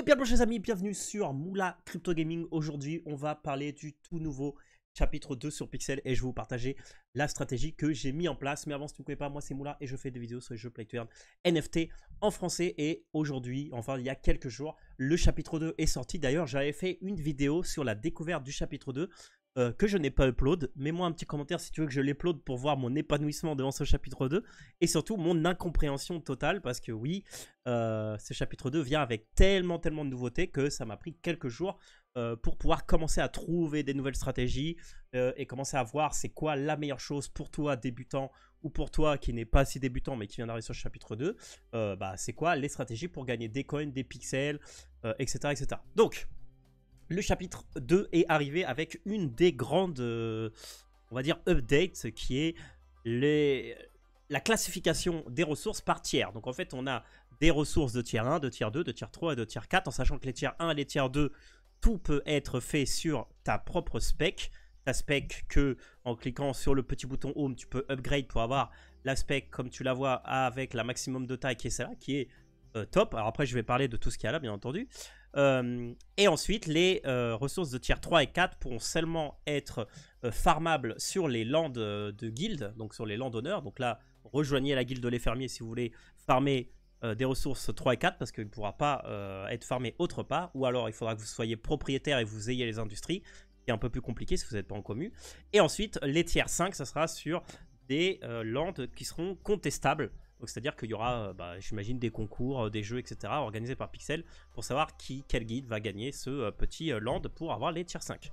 bien bonjour les amis, bienvenue sur Moula Crypto Gaming. Aujourd'hui, on va parler du tout nouveau chapitre 2 sur Pixel et je vais vous partager la stratégie que j'ai mis en place. Mais avant, si tu ne me connais pas, moi c'est Moula et je fais des vidéos sur les jeux Play to Earn NFT en français. Et aujourd'hui, enfin il y a quelques jours, le chapitre 2 est sorti. D'ailleurs, j'avais fait une vidéo sur la découverte du chapitre 2 que je n'ai pas upload. Mets-moi un petit commentaire si tu veux que je l'upload pour voir mon épanouissement devant ce chapitre 2 et surtout mon incompréhension totale parce que oui, ce chapitre 2 vient avec tellement de nouveautés que ça m'a pris quelques jours pour pouvoir commencer à trouver des nouvelles stratégies et commencer à voir c'est quoi la meilleure chose pour toi débutant ou pour toi qui n'est pas si débutant mais qui vient d'arriver sur le chapitre 2. C'est quoi les stratégies pour gagner des coins, des pixels, etc., etc. Donc, le chapitre 2 est arrivé avec une des grandes, on va dire, updates qui est la classification des ressources par tiers. Donc en fait, on a des ressources de tiers 1, de tiers 2, de tiers 3 et de tiers 4, en sachant que les tiers 1 et les tiers 2, tout peut être fait sur ta propre spec. Ta spec que, en cliquant sur le petit bouton Home, tu peux upgrade pour avoir la spec comme tu la vois avec la maximum de taille qui est celle-là, qui est top. Alors après, je vais parler de tout ce qu'il y a là, bien entendu. Et ensuite, les ressources de tiers 3 et 4 pourront seulement être farmables sur les lands de guild, donc sur les landowners. Donc là, rejoignez la guilde Les Fermiers si vous voulez farmer des ressources 3 et 4 parce qu'il ne pourra pas être farmé autre part. Ou alors, il faudra que vous soyez propriétaire et vous ayez les industries, qui est un peu plus compliqué si vous n'êtes pas en commu. Et ensuite, les tiers 5, ça sera sur des lands qui seront contestables. Donc c'est-à-dire qu'il y aura, j'imagine, des concours, des jeux, etc. organisés par Pixel pour savoir quel guide va gagner ce petit land pour avoir les tiers 5.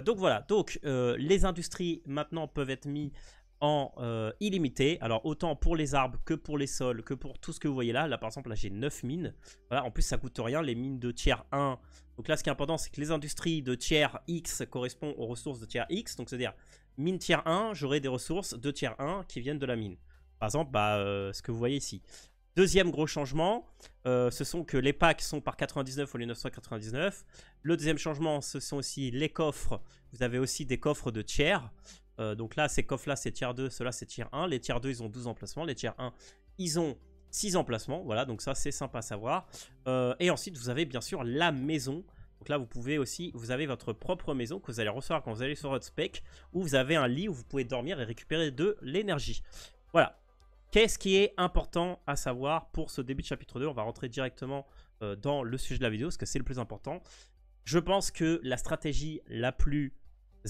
Donc voilà, donc les industries maintenant peuvent être mis en illimité. Alors autant pour les arbres que pour les sols, que pour tout ce que vous voyez là. Là par exemple, là j'ai 9 mines. Voilà, en plus ça coûte rien, les mines de tiers 1. Donc là ce qui est important c'est que les industries de tiers X correspondent aux ressources de tiers X. Donc c'est-à-dire mine tiers 1, j'aurai des ressources de tiers 1 qui viennent de la mine. Par exemple, ce que vous voyez ici. Deuxième gros changement, ce sont que les packs sont par 99 au lieu de 999. Le deuxième changement, ce sont aussi les coffres. Vous avez aussi des coffres de tiers. Donc là, ces coffres-là, c'est tiers 2, ceux-là, c'est tiers 1. Les tiers 2, ils ont 12 emplacements. Les tiers 1, ils ont 6 emplacements. Voilà, donc ça, c'est sympa à savoir. Et ensuite, vous avez bien sûr la maison. Donc là, vous avez votre propre maison que vous allez recevoir quand vous allez sur votre spec, où vous avez un lit où vous pouvez dormir et récupérer de l'énergie. Voilà. Qu'est-ce qui est important à savoir pour ce début de chapitre 2? On va rentrer directement dans le sujet de la vidéo parce que c'est le plus important. Je pense que la stratégie la plus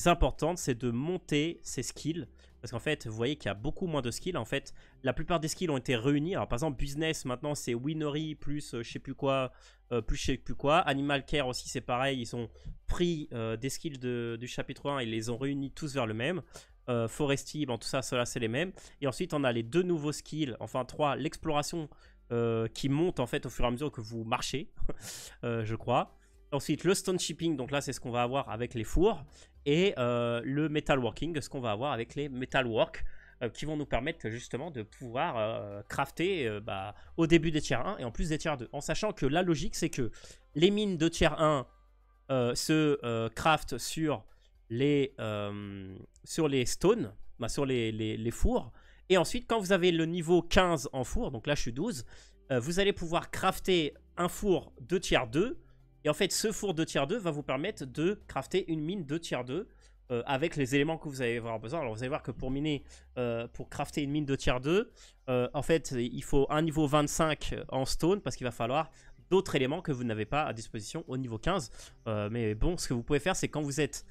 importante, c'est de monter ses skills. Parce qu'en fait, vous voyez qu'il y a beaucoup moins de skills. En fait, la plupart des skills ont été réunis. Alors par exemple, business, maintenant, c'est winery plus je sais plus quoi, Animal care aussi, c'est pareil. Ils ont pris des skills du chapitre 1 et les ont réunis tous vers le même. Forestier, bon tout ça, cela c'est les mêmes. Et ensuite on a les deux nouveaux skills, enfin 3, l'exploration qui monte en fait au fur et à mesure que vous marchez, je crois. Ensuite le stone shipping, donc là c'est ce qu'on va avoir avec les fours. Et le metalworking, ce qu'on va avoir avec les metalwork, qui vont nous permettre justement de pouvoir crafter au début des tiers 1 et en plus des tiers 2. En sachant que la logique c'est que les mines de tiers 1 se craftent sur les stones, sur les fours. Et ensuite, quand vous avez le niveau 15 en four, donc là je suis 12, vous allez pouvoir crafter un four de tiers 2. Et en fait, ce four de tiers 2 va vous permettre de crafter une mine de tiers 2 avec les éléments que vous allez avoir besoin. Alors vous allez voir que pour miner, pour crafter une mine de tiers 2, en fait, il faut un niveau 25 en stone parce qu'il va falloir d'autres éléments que vous n'avez pas à disposition au niveau 15. Mais bon, ce que vous pouvez faire, c'est quand vous êtes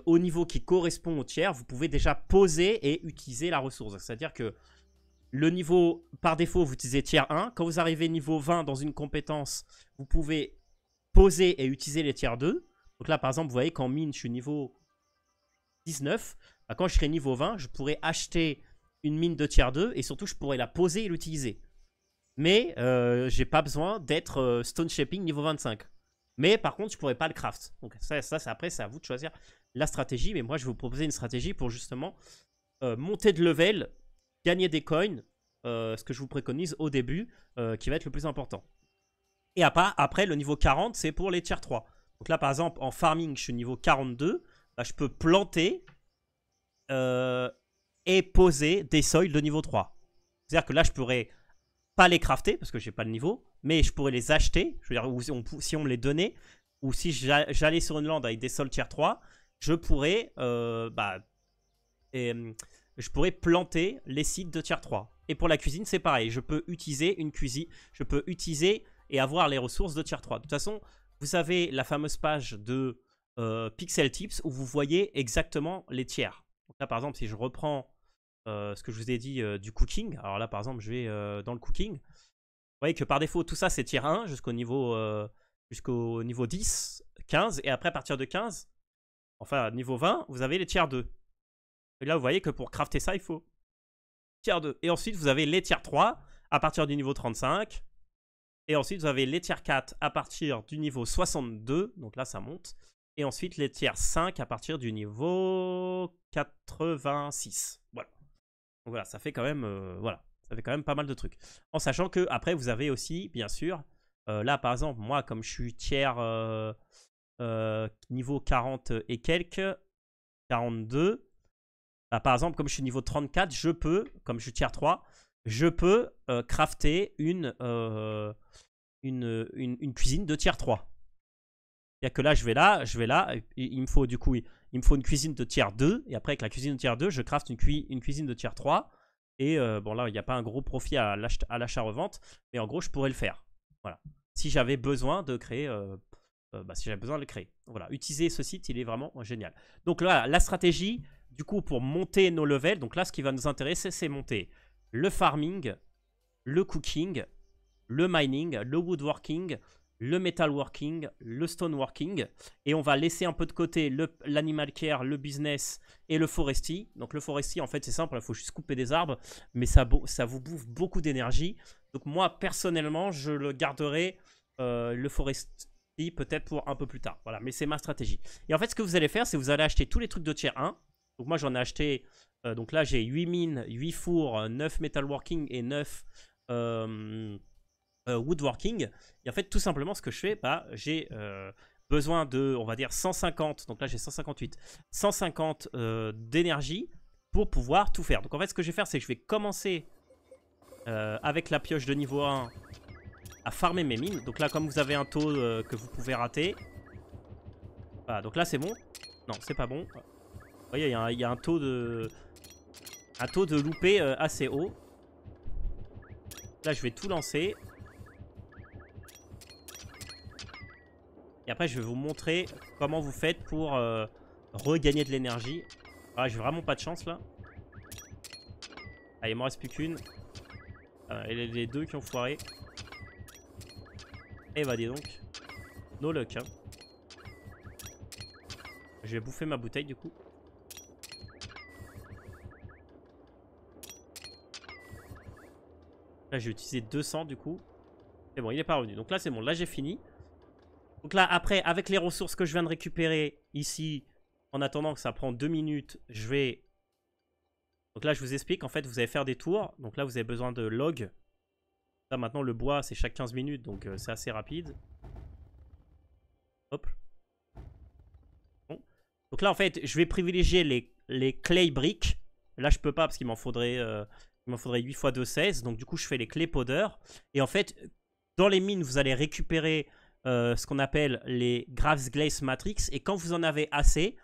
au niveau qui correspond au tiers, vous pouvez déjà poser et utiliser la ressource. C'est-à-dire que le niveau, par défaut, vous utilisez tiers 1. Quand vous arrivez niveau 20 dans une compétence, vous pouvez poser et utiliser les tiers 2. Donc là, par exemple, vous voyez qu'en mine, je suis niveau 19. Quand je serai niveau 20, je pourrais acheter une mine de tiers 2 et surtout, je pourrais la poser et l'utiliser. Mais j'ai pas besoin d'être stone shaping niveau 25. Mais par contre, je pourrais pas le craft. Donc ça après, c'est à vous de choisir la stratégie. Mais moi, je vais vous proposer une stratégie pour justement monter de level, gagner des coins, ce que je vous préconise au début, qui va être le plus important. Et après, le niveau 40, c'est pour les tiers 3. Donc là, par exemple, en farming, je suis niveau 42. Je peux planter et poser des soils de niveau 3. C'est-à-dire que là, je pourrais pas les crafter parce que j'ai pas le niveau. mais je pourrais les acheter. Je veux dire, ou si on me les donnait, ou si j'allais sur une lande avec des sols tier 3, je pourrais, je pourrais planter les sites de tier 3. Et pour la cuisine, c'est pareil. Je peux utiliser une cuisine, je peux utiliser et avoir les ressources de tier 3. De toute façon, vous avez la fameuse page de Pixel Tips où vous voyez exactement les tiers. Donc là, par exemple, si je reprends ce que je vous ai dit du cooking, alors là, par exemple, je vais dans le cooking. Vous voyez que par défaut, tout ça, c'est tier 1 jusqu'au niveau 10, 15. Et après, à partir de 15, enfin, niveau 20, vous avez les tiers 2. Et là, vous voyez que pour crafter ça, il faut tier 2. Et ensuite, vous avez les tiers 3 à partir du niveau 35. Et ensuite, vous avez les tiers 4 à partir du niveau 62. Donc là, ça monte. Et ensuite, les tiers 5 à partir du niveau 86. Voilà. Donc voilà, ça fait quand même, ça fait quand même pas mal de trucs. En sachant que après, vous avez aussi, bien sûr, là, par exemple, moi, comme je suis tiers niveau 40 et quelques, 42, bah, par exemple, comme je suis niveau 34, je peux, comme je suis tiers 3, je peux crafter une cuisine de tiers 3. C'est-à-dire que là, je vais là, il me faut du coup, il me faut une cuisine de tiers 2, et après avec la cuisine de tiers 2, je crafte une cuisine de tiers 3, et bon là, il n'y a pas un gros profit à l'achat-revente, mais en gros, je pourrais le faire. Voilà. Si j'avais besoin de créer, si j'avais besoin de le créer. Voilà, utiliser ce site, il est vraiment génial. Donc là, la stratégie, du coup, pour monter nos levels, donc là, ce qui va nous intéresser, c'est monter le farming, le cooking, le mining, le woodworking, le metalworking, le stoneworking, et on va laisser un peu de côté l'animal care, le business et le forestier. Donc le forestier, en fait, c'est simple, il faut juste couper des arbres, mais ça vous bouffe beaucoup d'énergie. Donc moi, personnellement, je le garderai, le forestier, peut-être pour un peu plus tard. Voilà, mais c'est ma stratégie. Et en fait, ce que vous allez faire, c'est que vous allez acheter tous les trucs de tier 1. Donc moi, j'en ai acheté, donc là, j'ai 8 mines, 8 fours, 9 metalworking et 9... woodworking. Et en fait, tout simplement, ce que je fais, j'ai besoin de, on va dire, 150. Donc là, j'ai 158. 150 d'énergie pour pouvoir tout faire. Donc en fait, ce que je vais faire, c'est que je vais commencer avec la pioche de niveau 1 à farmer mes mines. Donc là, comme vous avez un taux que vous pouvez rater. Voilà, donc là, c'est bon. Non, c'est pas bon. Vous voyez, il y a un taux de loupé assez haut. Là, je vais tout lancer. Et après, je vais vous montrer comment vous faites pour regagner de l'énergie. Ah, j'ai vraiment pas de chance là. Ah, il m'en reste plus qu'une. Et les deux qui ont foiré. Et bah, dis donc. No luck, hein. Je vais bouffer ma bouteille du coup. Là, j'ai utilisé 200 du coup. C'est bon, il est pas revenu. Donc là, c'est bon. Là, j'ai fini. Donc là, après, avec les ressources que je viens de récupérer ici, en attendant que ça prend 2 minutes, je vais... Donc là, je vous explique. En fait, vous allez faire des tours. Donc là, vous avez besoin de log. Là, maintenant, le bois, c'est chaque 15 minutes. Donc, c'est assez rapide. Hop. Bon. Donc là, en fait, je vais privilégier les clay bricks. Là, je peux pas parce qu'il m'en faudrait 8 x 2, 16. Donc, du coup, je fais les clay powder. Et en fait, dans les mines, vous allez récupérer... ce qu'on appelle les Graves Glaze Matrix, et quand vous en avez assez,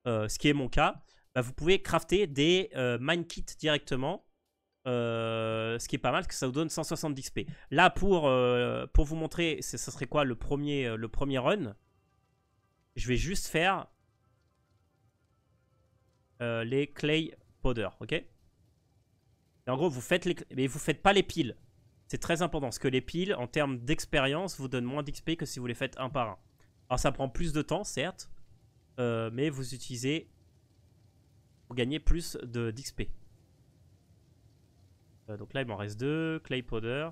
ce qui est mon cas, bah, vous pouvez crafter des mine kits directement, ce qui est pas mal parce que ça vous donne 170 XP. Là, pour vous montrer, ce serait quoi le premier run, je vais juste faire les clay powder, ok? Et en gros, mais vous faites pas les piles. C'est très important, parce que les piles, en termes d'expérience, vous donnent moins d'XP que si vous les faites un par un. Alors ça prend plus de temps, certes, mais vous utilisez pour gagner plus d'XP. Donc là, il m'en reste 2. Clay powder.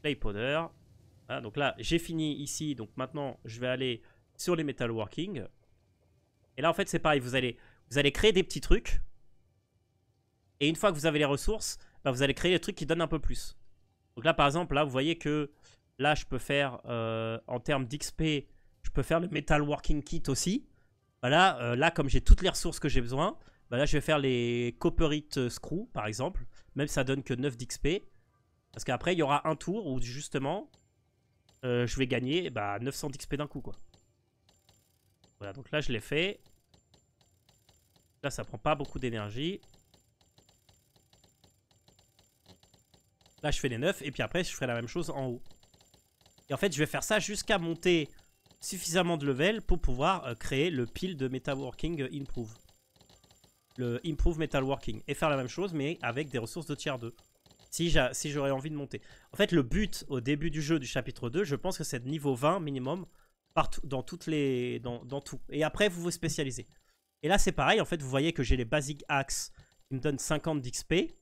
Clay powder. Voilà, donc là, j'ai fini ici. Donc maintenant, je vais aller sur les metalworking. Et là, en fait, c'est pareil. Vous allez créer des petits trucs. Et une fois que vous avez les ressources, bah, vous allez créer des trucs qui donnent un peu plus. Donc là, par exemple, là, vous voyez que là, je peux faire, en termes d'XP, je peux faire le metalworking kit aussi. Bah là, comme j'ai toutes les ressources que j'ai besoin, bah là, je vais faire les copperite screw, par exemple. Même si ça donne que 9 d'XP. Parce qu'après, il y aura un tour où justement, je vais gagner 900 d'XP d'un coup, quoi. Voilà, donc là, je l'ai fait. Là, ça prend pas beaucoup d'énergie. Là, je fais les 9 et puis après, je ferai la même chose en haut. Et en fait, je vais faire ça jusqu'à monter suffisamment de level pour pouvoir créer le pile de Metalworking Improve. Le Improve Metalworking. Et faire la même chose, mais avec des ressources de tier 2. Si j'aurais envie de monter. En fait, le but au début du jeu du chapitre 2, je pense que c'est de niveau 20 minimum. Partout, dans toutes les. Dans tout. Et après, vous vous spécialisez. Et là, c'est pareil. En fait, vous voyez que j'ai les Basic Axe qui me donnent 50 d'XP.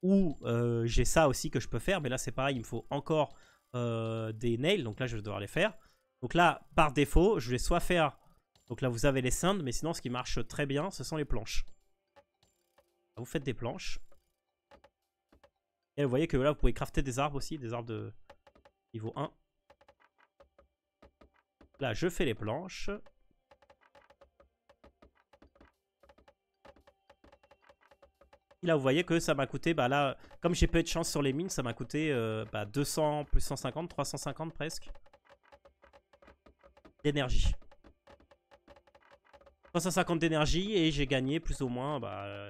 Ou j'ai ça aussi que je peux faire. Mais là, c'est pareil. Il me faut encore des nails. Donc là, je vais devoir les faire. Donc là, par défaut, je vais soit faire... Donc là, vous avez les cindes. Mais sinon, ce qui marche très bien, ce sont les planches. Vous faites des planches. Et vous voyez que là, vous pouvez crafter des arbres aussi. Des arbres de niveau 1. Là, je fais les planches. Et là, vous voyez que ça m'a coûté, là, comme j'ai peu de chance sur les mines, ça m'a coûté 200 plus 150, 350 presque. D'énergie. 350 d'énergie et j'ai gagné plus ou moins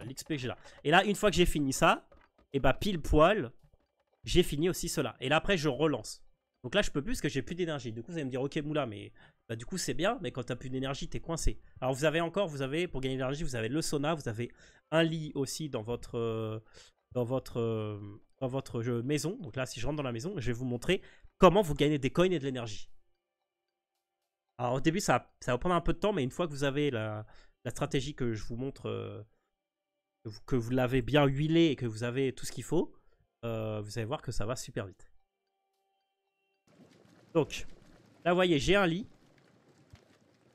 l'XP que j'ai là. Et là, une fois que j'ai fini ça, et pile poil, j'ai fini aussi cela. Et là, après, je relance. Donc là, je peux plus parce que j'ai plus d'énergie. Du coup, vous allez me dire, ok, Moula, mais du coup, c'est bien, mais quand tu n'as plus d'énergie, tu es coincé. Alors, vous avez, pour gagner de l'énergie, vous avez le sauna, vous avez un lit aussi dans votre maison. Donc là, si je rentre dans la maison, je vais vous montrer comment vous gagnez des coins et de l'énergie. Alors, au début, ça va prendre un peu de temps, mais une fois que vous avez la stratégie que je vous montre, que vous l'avez bien huilé et que vous avez tout ce qu'il faut, vous allez voir que ça va super vite. Donc, là, vous voyez, j'ai un lit.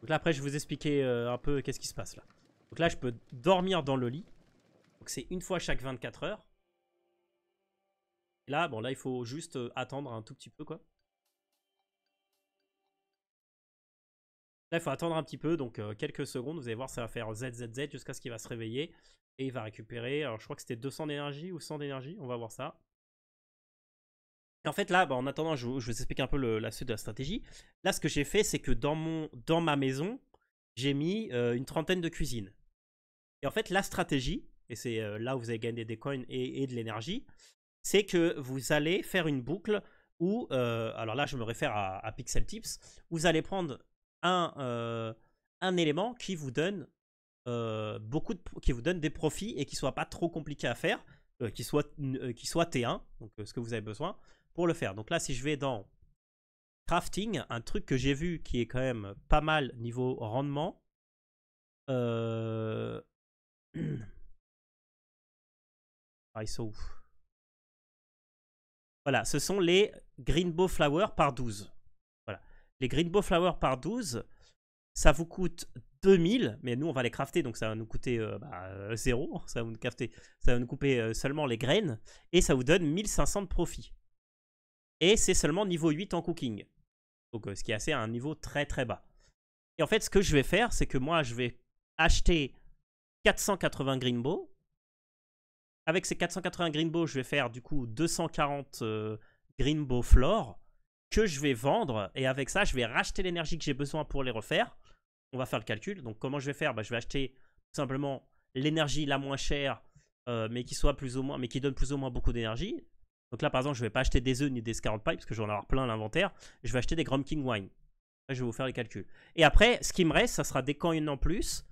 Donc là, après, je vais vous expliquer un peu qu'est-ce qui se passe là. Donc là, je peux dormir dans le lit. Donc c'est une fois chaque 24 heures. Et là, bon, là, il faut juste attendre un tout petit peu, quoi. Là, il faut attendre un petit peu, donc quelques secondes. Vous allez voir, ça va faire ZZZ jusqu'à ce qu'il va se réveiller. Et il va récupérer, alors je crois que c'était 200 d'énergie ou 100 d'énergie. On va voir ça. Et en fait, là, en attendant, je vous explique un peu la suite de la stratégie. Là, ce que j'ai fait, c'est que dans ma maison, j'ai mis une trentaine de cuisines. Et en fait, la stratégie, et c'est là où vous allez gagner des coins et de l'énergie, c'est que vous allez faire une boucle où, alors là, je me réfère à Pixel Tips, vous allez prendre un élément qui vous donne qui vous donne des profits et qui soit pas trop compliqué à faire, qui soit T1, donc ce que vous avez besoin pour le faire. Donc là, si je vais dans crafting, un truc que j'ai vu qui est quand même pas mal niveau rendement. Ah, ils sont où? Voilà, ce sont les Greenbow Flower par 12. Voilà. Les Greenbow Flower par 12, ça vous coûte 2000, mais nous on va les crafter, donc ça va nous coûter 0. Ça va nous couper seulement les graines, et ça vous donne 1500 de profit. Et c'est seulement niveau 8 en cooking. Donc ce qui est assez à un niveau très très bas. Et en fait, ce que je vais faire, c'est que moi je vais acheter 480 Greenbow. Avec ces 480 Greenbow, je vais faire du coup 240 Greenbow Floor que je vais vendre. Et avec ça, je vais racheter l'énergie que j'ai besoin pour les refaire. On va faire le calcul. Donc comment je vais faire? Je vais acheter tout simplement l'énergie la moins chère, mais qui soit plus ou moins, mais qui donne plus ou moins beaucoup d'énergie. Donc là, par exemple, je ne vais pas acheter des œufs ni des Scarlet Pie parce que je vais en avoir plein à l'inventaire. Je vais acheter des Grom King Wine. Là, je vais vous faire les calculs. Et après, ce qui me reste, ça sera des coins en plus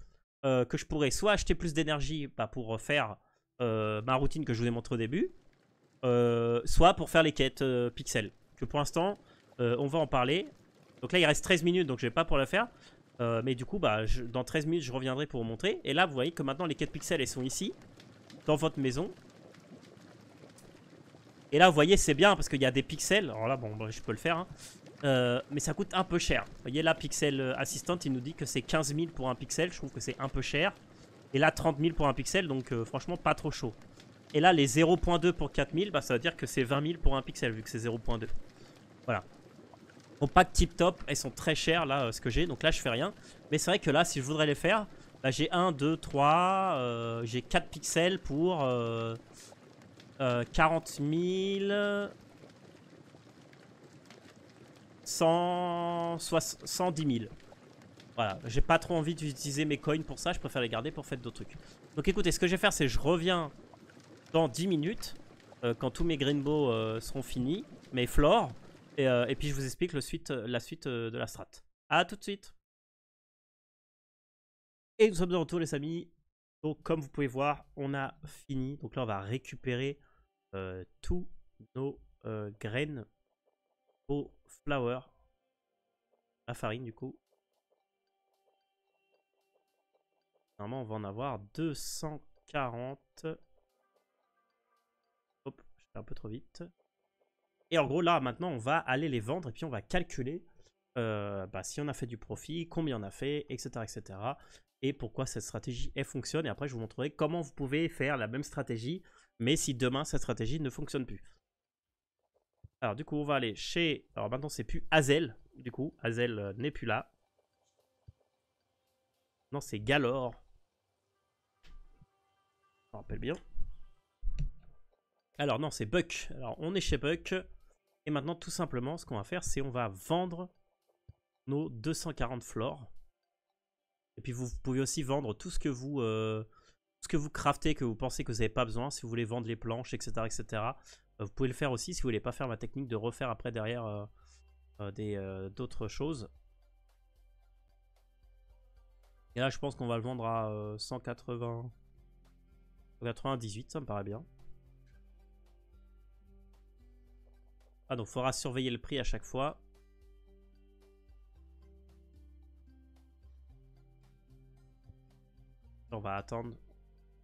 que je pourrais soit acheter plus d'énergie pour faire ma routine que je vous ai montré au début, soit pour faire les quêtes pixels. Que pour l'instant, on va en parler. Donc là, il reste 13 minutes, donc je ne vais pas pour le faire. Mais du coup, dans 13 minutes, je reviendrai pour vous montrer. Et là, vous voyez que maintenant, les quêtes pixels, elles sont ici, dans votre maison. Et là, vous voyez, c'est bien parce qu'il y a des pixels. Alors là, bon, je peux le faire. Mais ça coûte un peu cher. Vous voyez, là, Pixel Assistant, il nous dit que c'est 15 000 pour un pixel. Je trouve que c'est un peu cher. Et là, 30 000 pour un pixel, donc franchement, pas trop chaud. Et là, les 0.2 pour 4 000, ça veut dire que c'est 20 000 pour un pixel, vu que c'est 0.2. Voilà. Bon, pas de tip top, elles sont très chères, là, ce que j'ai. Donc là, je fais rien. Mais c'est vrai que là, si je voudrais les faire, j'ai 1, 2, 3, j'ai 4 pixels pour 40 000... 110 000. Voilà, j'ai pas trop envie d'utiliser mes coins pour ça, je préfère les garder pour faire d'autres trucs. Donc écoutez, ce que je vais faire, c'est je reviens dans 10 minutes, quand tous mes greenbows seront finis, mes flores, et puis je vous explique la suite de la strat. A tout de suite. Et nous sommes de retour les amis. Donc comme vous pouvez voir, on a fini. Donc là on va récupérer tous nos graines au flower. La farine du coup. Normalement on va en avoir 240. Hop, je fais un peu trop vite. Et en gros là maintenant on va aller les vendre et puis on va calculer si on a fait du profit, combien on a fait, etc. etc. Et pourquoi cette stratégie elle fonctionne. Et après je vous montrerai comment vous pouvez faire la même stratégie, mais si demain cette stratégie ne fonctionne plus. Alors du coup on va aller chez... Alors maintenant c'est plus Hazel. Du coup Hazel n'est plus là. Non c'est Galore. Je me rappelle bien. Alors non c'est Buck. Alors on est chez Buck. Et maintenant tout simplement ce qu'on va faire c'est on va vendre nos 240 flores. Et puis vous pouvez aussi vendre tout ce que vous craftez, que vous pensez que vous n'avez pas besoin. Si vous voulez vendre les planches, etc. etc. Vous pouvez le faire aussi si vous voulez pas faire ma technique de refaire après derrière d'autres choses. Et là je pense qu'on va le vendre à 198, ça me paraît bien. Ah donc il faudra surveiller le prix à chaque fois. On va attendre que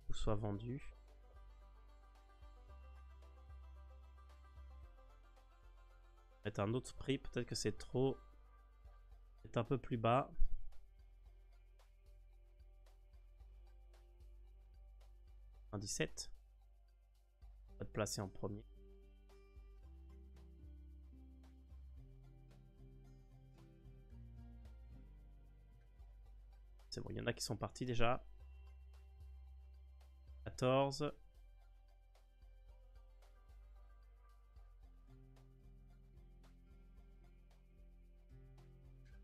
tout soit vendu. Mettre un autre prix, peut-être que c'est trop. C'est un peu plus bas. Un 17. On va te placer en premier. C'est bon, il y en a qui sont partis déjà. 14.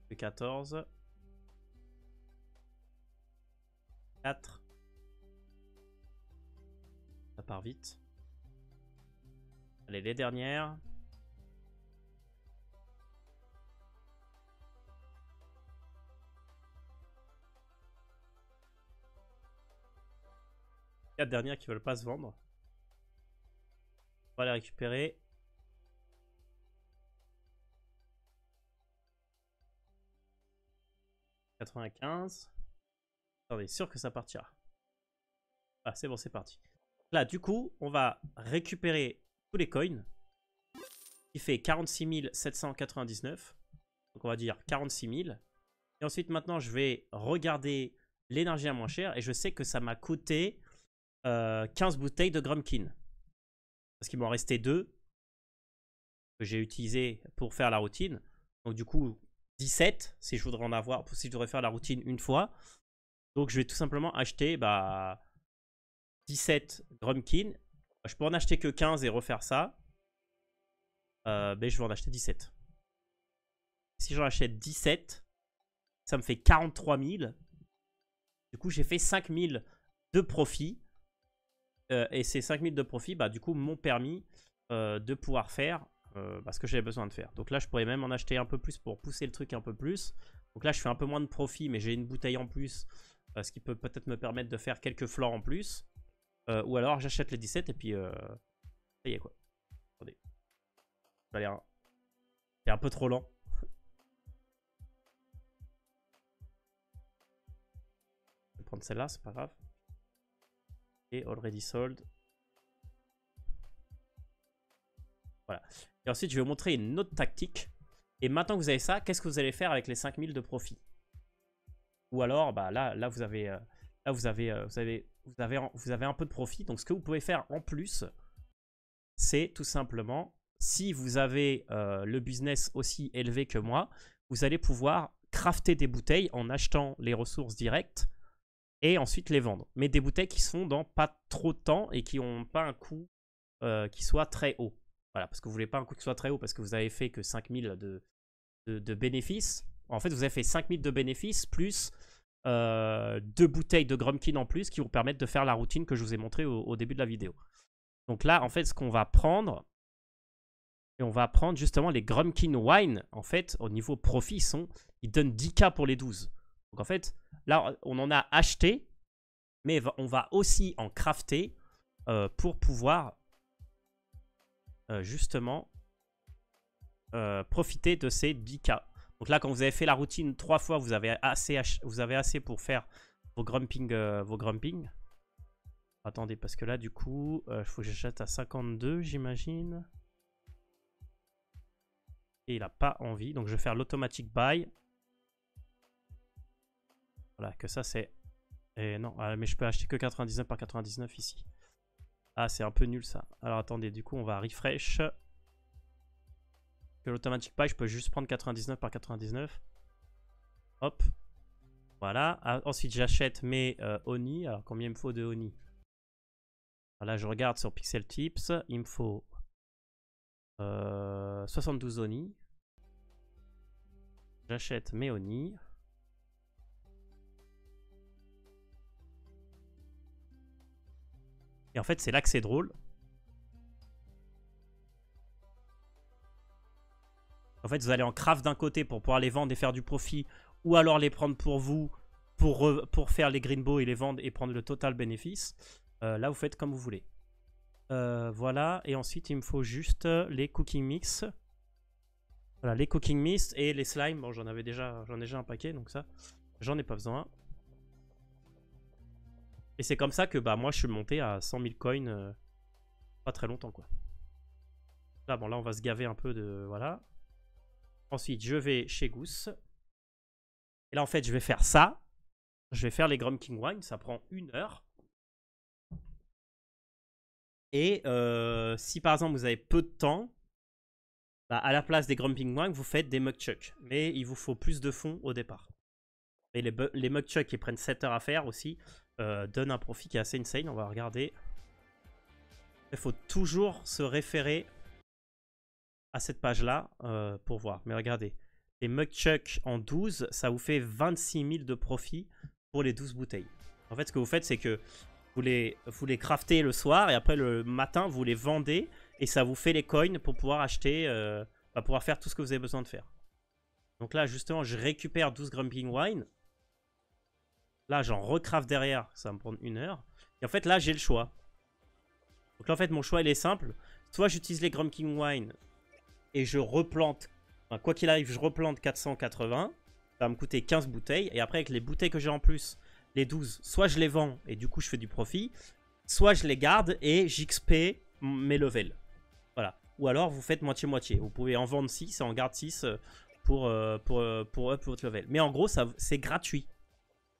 Le 14. 4. Ça part vite. Allez, les dernières. Quatre dernières qui veulent pas se vendre. On va les récupérer. « 95. Attendez, sûr que ça partira. Ah, c'est bon, c'est parti. Là, du coup, on va récupérer tous les coins. Qui fait 46 799. Donc, on va dire 46 000. Et ensuite, maintenant, je vais regarder l'énergie à moins cher. Et je sais que ça m'a coûté 15 bouteilles de Grumpkin. Parce qu'il m'en restait 2 que j'ai utilisé pour faire la routine. Donc, du coup, 17 si je voudrais en avoir, si je voudrais faire la routine une fois. Donc, je vais tout simplement acheter 17 Grumpkin. Je peux en acheter que 15 et refaire ça. Mais je vais en acheter 17. Si j'en achète 17, ça me fait 43 000. Du coup, j'ai fait 5 000 de profit. Et ces 5 000 de profit, du coup, m'ont permis de pouvoir faire ce que j'avais besoin de faire. Donc là, je pourrais même en acheter un peu plus pour pousser le truc un peu plus. Donc là, je fais un peu moins de profit, mais j'ai une bouteille en plus. Ce qui peut peut-être me permettre de faire quelques flores en plus. Ou alors, j'achète les 17 et puis... ça y est, quoi. Attendez. C'est un peu trop lent. Je vais prendre celle-là, c'est pas grave. Et already sold. Voilà. Et ensuite, je vais vous montrer une autre tactique. Et maintenant que vous avez ça, qu'est-ce que vous allez faire avec les 5000 de profit? Ou alors, là vous avez un peu de profit. Donc, ce que vous pouvez faire en plus, c'est tout simplement, si vous avez le business aussi élevé que moi, vous allez pouvoir crafter des bouteilles en achetant les ressources directes et ensuite les vendre. Mais des bouteilles qui sont dans pas trop de temps et qui n'ont pas un coût qui soit très haut. Voilà, parce que vous voulez pas un coût qui soit très haut parce que vous avez fait que 5000 de bénéfices. En fait, vous avez fait 5000 de bénéfices plus 2 bouteilles de Grumpkin en plus qui vous permettent de faire la routine que je vous ai montré au début de la vidéo. Donc là, en fait, ce qu'on va prendre, et on va prendre justement les Grumpkin Wine. En fait, au niveau profit, ils donnent 10K pour les 12. Donc en fait, là, on en a acheté, mais on va aussi en crafter pour pouvoir justement profiter de ces 10K. Donc là, quand vous avez fait la routine 3 fois, vous avez assez pour faire vos grumping. Attendez, parce que là, du coup, il faut que j'achète à 52, j'imagine. Et il n'a pas envie. Donc, je vais faire l'automatic buy. Voilà, que ça, c'est... Et non, mais je peux acheter que 99 par 99 ici. Ah, c'est un peu nul, ça. Alors, attendez, du coup, on va refresh. Que l'automatic buy, je peux juste prendre 99 par 99. Hop. Voilà. Ah, ensuite, j'achète mes Oni. Alors, combien il me faut de Oni? Là, je regarde sur Pixel Tips. Il me faut 72 Oni. J'achète mes Oni. Et en fait, c'est là que c'est drôle. En fait, vous allez en craft d'un côté pour pouvoir les vendre et faire du profit. Ou alors les prendre pour vous pour faire les greenbow et les vendre et prendre le total bénéfice. Là, vous faites comme vous voulez. Voilà. Et ensuite, il me faut juste les cooking mix. Voilà, les cooking mix et les slimes. Bon, j'en ai déjà un paquet, donc ça, j'en ai pas besoin. Et c'est comme ça que bah, moi, je suis monté à 100 000 coins pas très longtemps, quoi. Là, bon, là, on va se gaver un peu de... Voilà. Ensuite, je vais chez Goose. Et là, en fait, je vais faire ça. Je vais faire les Grumpkin Wine. Ça prend 1 heure. Et si par exemple vous avez peu de temps, bah, à la place des Grumpkin Wine, vous faites des Mugchuck. Mais il vous faut plus de fonds au départ. Et les Mugchuck qui prennent 7 heures à faire aussi donnent un profit qui est assez insane. On va regarder. Il faut toujours se référer à cette page-là pour voir. Mais regardez, les Mugchuck en 12, ça vous fait 26 000 de profit pour les 12 bouteilles. En fait, ce que vous faites, c'est que vous les craftez le soir et après le matin, vous les vendez et ça vous fait les coins pour pouvoir acheter, pour pouvoir faire tout ce que vous avez besoin de faire. Donc là, justement, je récupère 12 Grumpkin Wine. Là, j'en recraft derrière, ça va me prendre 1 heure. Et en fait, là, j'ai le choix. Donc là, en fait, mon choix, il est simple. Soit j'utilise les Grumpkin Wine et je replante, enfin, quoi qu'il arrive, je replante 480. Ça va me coûter 15 bouteilles. Et après, avec les bouteilles que j'ai en plus, les 12, soit je les vends et du coup je fais du profit, soit je les garde et j'XP mes levels. Voilà. Ou alors vous faites moitié-moitié. Vous pouvez en vendre 6 et en garde 6 pour up votre level. Mais en gros, c'est gratuit.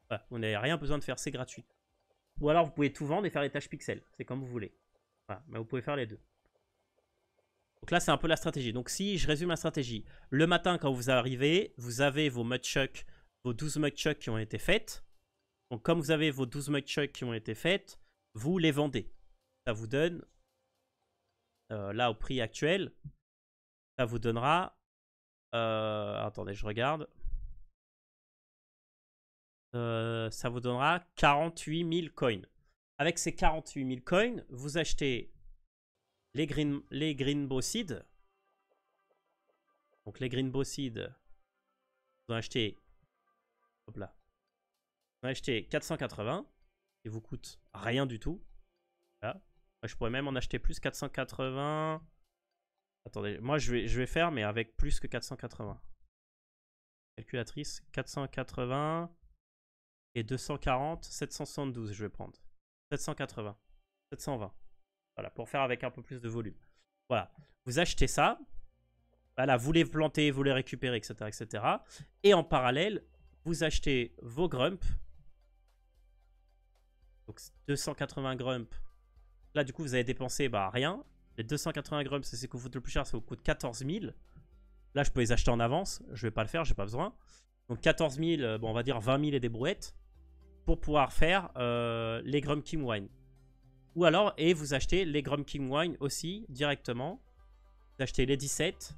Voilà. Vous n'avez rien besoin de faire, c'est gratuit. Ou alors vous pouvez tout vendre et faire les tâches pixels. C'est comme vous voulez. Voilà. Mais vous pouvez faire les deux. Donc là, c'est un peu la stratégie. Donc si je résume la stratégie, le matin quand vous arrivez, vous avez vos Mugchuck, vos 12 Mugchuck qui ont été faites. Donc, comme vous avez vos 12 Mugchuck qui ont été faites, vous les vendez. Ça vous donne, là, au prix actuel, ça vous donnera... attendez, je regarde. Ça vous donnera 48 000 coins. Avec ces 48 000 coins, vous achetez les Greenbow Seeds. Donc, les Greenbow Seeds, vous en achetez... Hop là. On a acheté 480 et vous coûte rien du tout. Voilà. Je pourrais même en acheter plus, 480. Attendez, moi je vais faire mais avec plus que 480. Calculatrice, 480 et 240, 772 je vais prendre. 780, 720. Voilà, pour faire avec un peu plus de volume. Voilà, vous achetez ça. Voilà, vous les plantez, vous les récupérez, etc. etc. Et en parallèle, vous achetez vos grumps. Donc 280 grumps. Là, du coup, vous avez dépensé rien. Les 280 grumps, c'est ce qui vous coûte le plus cher. Ça vous coûte 14 000. Là, je peux les acheter en avance. Je ne vais pas le faire, j'ai pas besoin. Donc 14 000, bon, on va dire 20 000 et des brouettes. Pour pouvoir faire les Grumpkin Wine. Ou alors, et vous achetez les Grumpkin Wine aussi directement. Vous achetez les 17.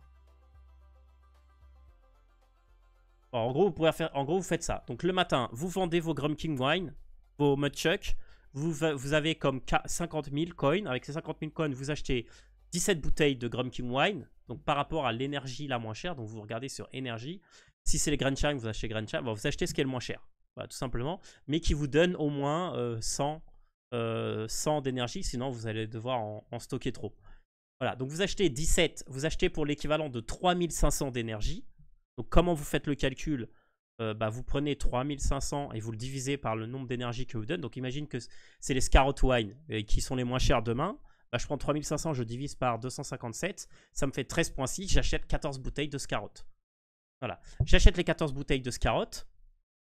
Bon, en gros, vous faites ça. Donc le matin, vous vendez vos Grumpkin Wine, vos Mudchuck. Vous avez comme 50 000 coins. Avec ces 50 000 coins, vous achetez 17 bouteilles de Grumpkin Wine. Donc par rapport à l'énergie la moins chère. Donc vous regardez sur énergie. Si c'est les Grandchang, vous achetez Grandchang. Bon, vous achetez ce qui est le moins cher. Voilà, tout simplement. Mais qui vous donne au moins 100 d'énergie. Sinon, vous allez devoir en stocker trop. Voilà, donc vous achetez 17. Vous achetez pour l'équivalent de 3500 d'énergie. Donc comment vous faites le calcul? Vous prenez 3500 et vous le divisez par le nombre d'énergie que vous donne. Donc imagine que c'est les Scarot Wine qui sont les moins chers demain. Je prends 3500, je divise par 257. Ça me fait 13,6. J'achète 14 bouteilles de Scarot. Voilà. J'achète les 14 bouteilles de Scarot.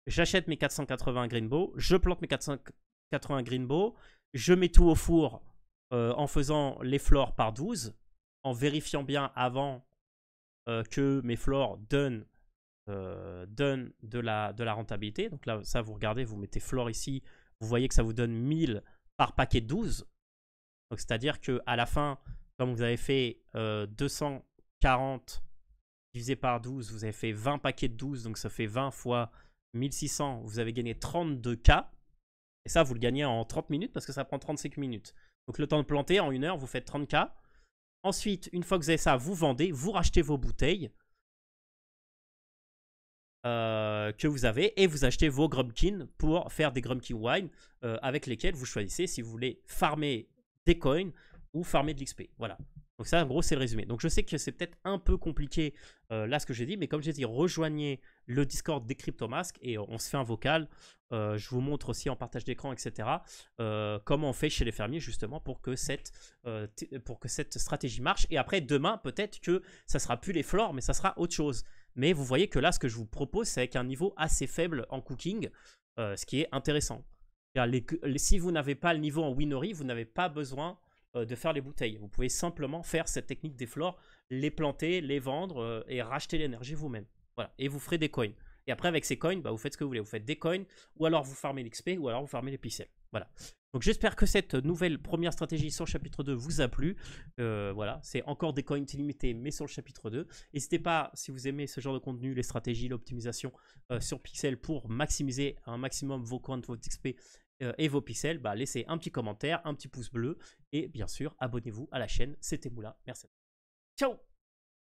J'achète mes 480 Greenbow. Je plante mes 480 Greenbow. Je mets tout au four en faisant les flores par 12. En vérifiant bien avant que mes flores donnent de la rentabilité. Donc là, ça, vous regardez, vous mettez flore ici. Vous voyez que ça vous donne 1000 par paquet de 12. Donc c'est-à-dire qu'à la fin, comme vous avez fait 240 divisé par 12, vous avez fait 20 paquets de 12. Donc ça fait 20 fois 1600. Vous avez gagné 32K. Et ça, vous le gagnez en 30 minutes parce que ça prend 35 minutes. Donc le temps de planter, en 1 heure, vous faites 30K. Ensuite, une fois que vous avez ça, vous vendez, vous rachetez vos bouteilles que vous avez et vous achetez vos Grumpkin pour faire des Grumpkin Wine avec lesquels vous choisissez si vous voulez farmer des coins ou farmer de l'XP. Voilà. Donc ça, en gros, c'est le résumé. Donc je sais que c'est peut-être un peu compliqué là ce que j'ai dit, mais comme j'ai dit, rejoignez le Discord des Cryptomask et on se fait un vocal. Je vous montre aussi en partage d'écran, etc. Comment on fait chez les fermiers justement pour que cette stratégie marche. Et après, demain, peut-être que ça sera plus les flores, mais ça sera autre chose. Mais vous voyez que là, ce que je vous propose, c'est avec un niveau assez faible en cooking, ce qui est intéressant. Si vous n'avez pas le niveau en winery, vous n'avez pas besoin de faire les bouteilles. Vous pouvez simplement faire cette technique des flores, les planter, les vendre et racheter l'énergie vous-même. Voilà. Et vous ferez des coins. Et après, avec ces coins, vous faites ce que vous voulez. Vous faites des coins, ou alors vous farmez l'XP, ou alors vous farmez les pixels. Voilà. Donc j'espère que cette nouvelle première stratégie sur le chapitre 2 vous a plu. Voilà, c'est encore des coins illimités, mais sur le chapitre 2. N'hésitez pas, si vous aimez ce genre de contenu, les stratégies, l'optimisation sur Pixel pour maximiser un maximum vos coins, vos XP et vos pixels, laissez un petit commentaire, un petit pouce bleu et bien sûr, abonnez-vous à la chaîne. C'était Moula. Merci. Ciao!